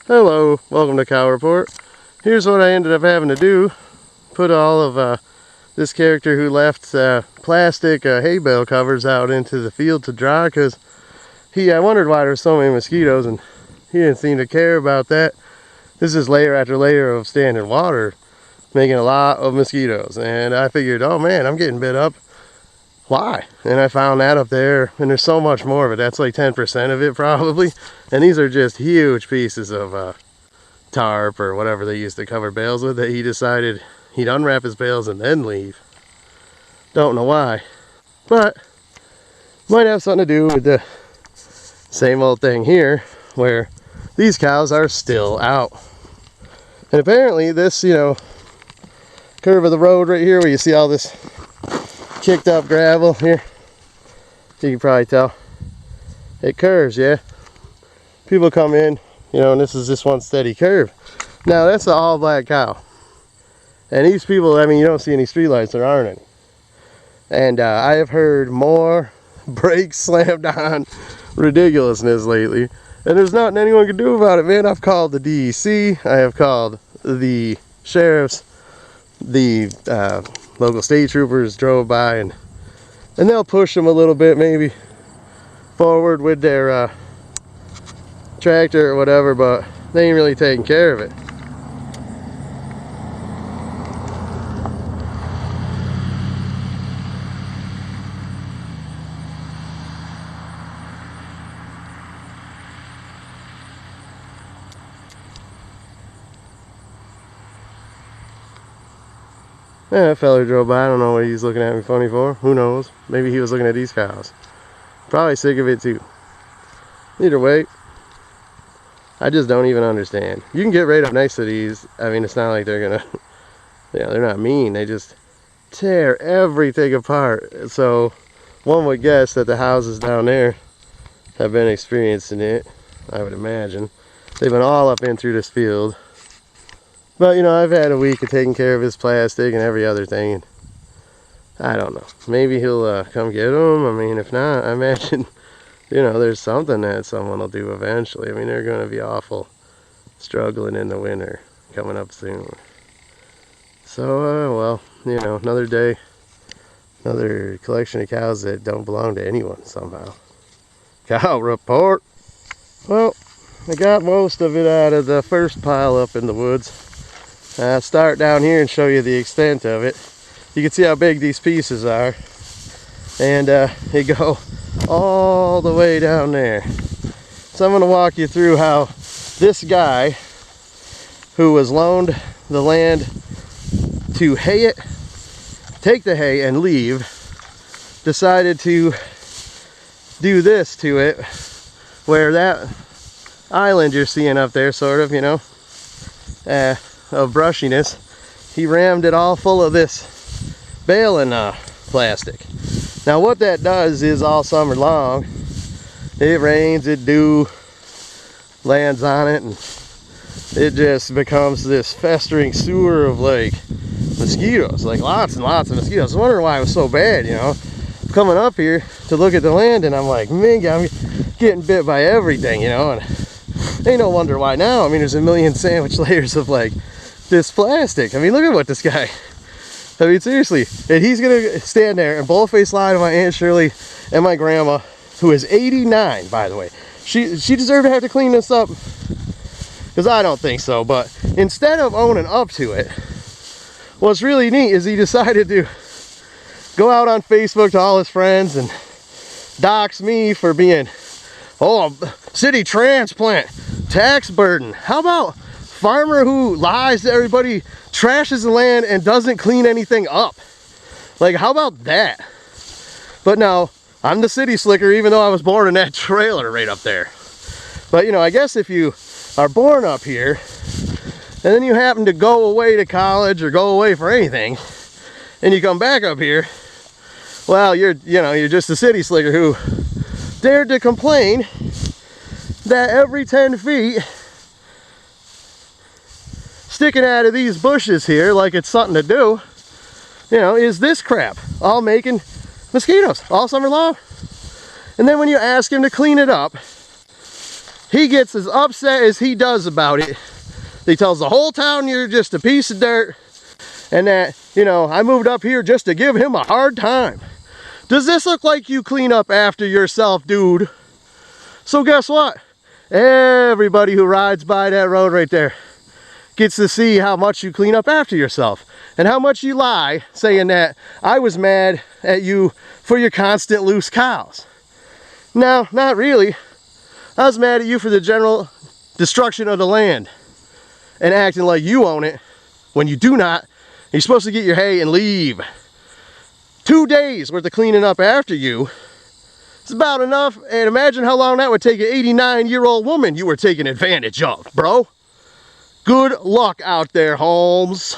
Hello, welcome to Cow Report. Here's what I ended up having to do. Put all of this character who left plastic hay bale covers out into the field to dry because I wondered why there's so many mosquitoes and he didn't seem to care about that. This is layer after layer of standing water making a lot of mosquitoes, and I figured, oh man, I'm getting bit up. Why? And I found that up there, and there's so much more of it. That's like 10% of it probably, and these are just huge pieces of tarp or whatever they used to cover bales with that he decided he'd unwrap his bales and then leave. Don't know why, but might have something to do with the same old thing here where these cows are still out. And apparently this, curve of the road right here where you see all this kicked up gravel here, you can probably tell it curves. Yeah, people come in, and this is just one steady curve. Now that's an all black cow, and these people, I mean, you don't see any streetlights, there aren't any, and I have heard more brakes slammed on ridiculousness lately, and there's nothing anyone can do about it, man. I've called the DEC, I have called the sheriffs, the local state troopers drove by, and they'll push them a little bit maybe forward with their tractor or whatever, but they ain't really taking care of it. Yeah, that fella drove by. I don't know what he's looking at me funny for. Who knows? Maybe he was looking at these cows. Probably sick of it too. Either way, I just don't even understand. You can get right up next to these. I mean, it's not like they're gonna, they're not mean. They just tear everything apart. So one would guess that the houses down there have been experiencing it, I would imagine. They've been all up in through this field. But, I've had a week of taking care of his plastic and every other thing. And I don't know. Maybe he'll come get them. I mean, if not, I imagine, there's something that someone will do eventually. I mean, they're going to be awful struggling in the winter coming up soon. So, well, another day, another collection of cows that don't belong to anyone somehow. Cow report. Well, I got most of it out of the first pile up in the woods. I'll start down here and show you the extent of it. You can see how big these pieces are, and they go all the way down there. So I'm going to walk you through how this guy who was loaned the land to hay it, take the hay and leave, decided to do this to it, where that island you're seeing up there, sort of, of brushiness, he rammed it all full of this baling plastic. Now what that does is all summer long, it rains, it dew lands on it, and it just becomes this festering sewer of like mosquitoes, like lots and lots of mosquitoes. I was wondering why it was so bad, coming up here to look at the land, and I'm like, man, I'm getting bit by everything, and ain't no wonder why now. I mean, there's a million sandwich layers of like this plastic. I mean, look at what this guy, I mean, seriously. And he's gonna stand there and bull-face lie to my Aunt Shirley and my grandma, who is 89, by the way. She deserved to have to clean this up, because I don't think so. But instead of owning up to it, what's really neat is he decided to go out on Facebook to all his friends and dox me for being, city transplant, tax burden. How about farmer who lies to everybody, trashes the land, and doesn't clean anything up? Like, how about that? But no, I'm the city slicker, even though I was born in that trailer right up there. But I guess if you are born up here and then you happen to go away to college or go away for anything and you come back up here, well, you're just a city slicker who dared to complain that every 10 feet sticking out of these bushes here, like it's something to do, is this crap, all making mosquitoes all summer long. And then when you ask him to clean it up, he gets as upset as he does about it. He tells the whole town you're just a piece of dirt, and that, you know, I moved up here just to give him a hard time. Does this look like you clean up after yourself, dude? So guess what? Everybody who rides by that road right there gets to see how much you clean up after yourself and how much you lie saying that I was mad at you for your constant loose cows. No, not really. I was mad at you for the general destruction of the land and acting like you own it when you do not. You're supposed to get your hay and leave. 2 days worth of cleaning up after you. It's about enough, and imagine how long that would take an 89-year-old woman you were taking advantage of, bro. Good luck out there, Holmes.